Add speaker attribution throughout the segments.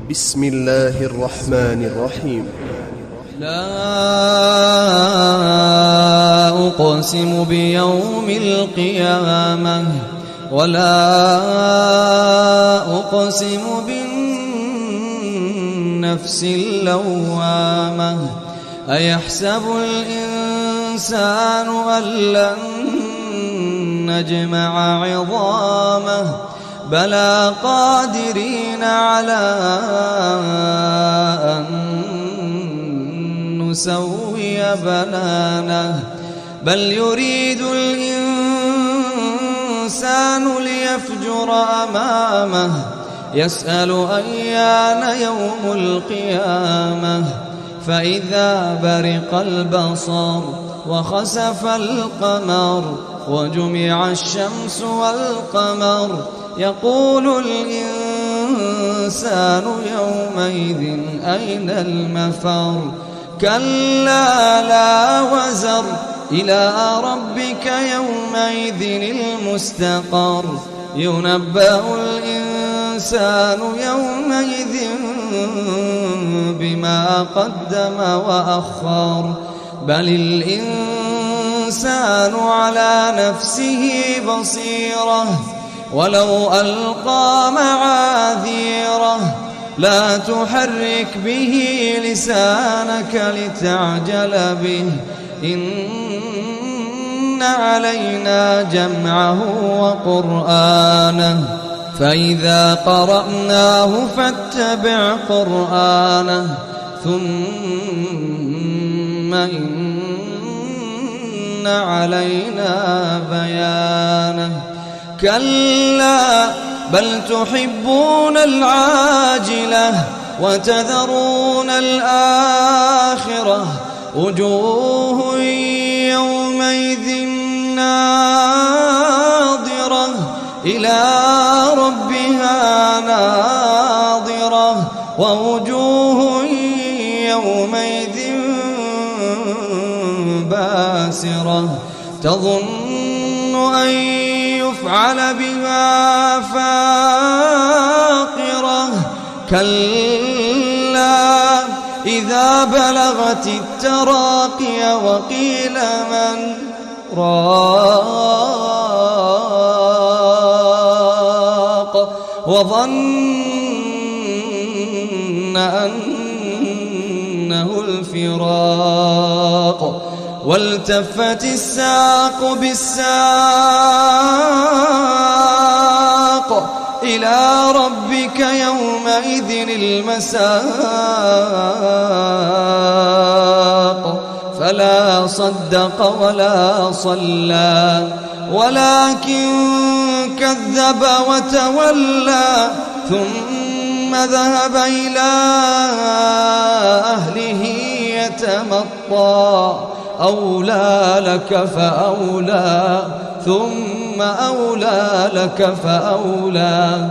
Speaker 1: بسم الله الرحمن الرحيم.
Speaker 2: لا أقسم بيوم القيامة ولا أقسم بالنفس اللوامة أيحسب الإنسان أن لن نجمع عظامه بلى قادرين على أن نسوي بنانه بل يريد الإنسان ليفجر أمامه يسأل أيان يوم القيامة فإذا برق البصر وخسف القمر وجمع الشمس والقمر يقول الإنسان يومئذ أين المفر كلا لا وزر إلى ربك يومئذ المستقر ينبأ الإنسان يومئذ بما قدم وأخر بل الإنسان على نفسه بصيرة ولو ألقى معاذيره لا تحرك به لسانك لتعجل به إن علينا جمعه وقرآنه فإذا قرأناه فاتبع قرآنه ثم إن علينا بيانه كلا بل تحبون العاجلة وتذرون الآخرة وجوه يومئذ ناظرة إلى ربها ناظرة ووجوه يومئذ باسرة تظن أن يفعل بها فاقرة كلا إذا بلغت التراقي وقيل من راق وظن أنه الفراق والتفت الساق بالساق إلى ربك يومئذ المساق فلا صدق ولا صلى ولكن كذب وتولى ثم ذهب إلى أهله يتمطى أولى لك فأولى ثم أولى لك فأولى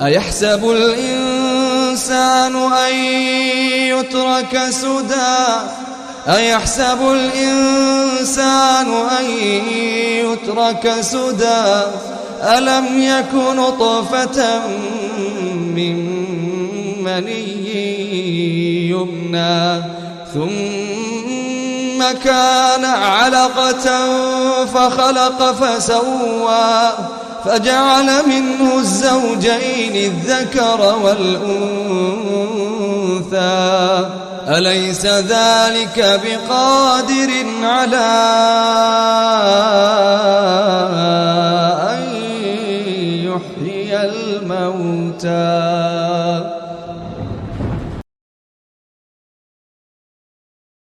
Speaker 2: أيحسب الإنسان أن يترك سدى أيحسب الإنسان أن يترك سدى ألم يك نطفة من مني يمنى ثم كان علقة فخلق فسوى فجعل منه الزوجين الذكر والأنثى أليس ذلك بقادر على أن يحيي الموتى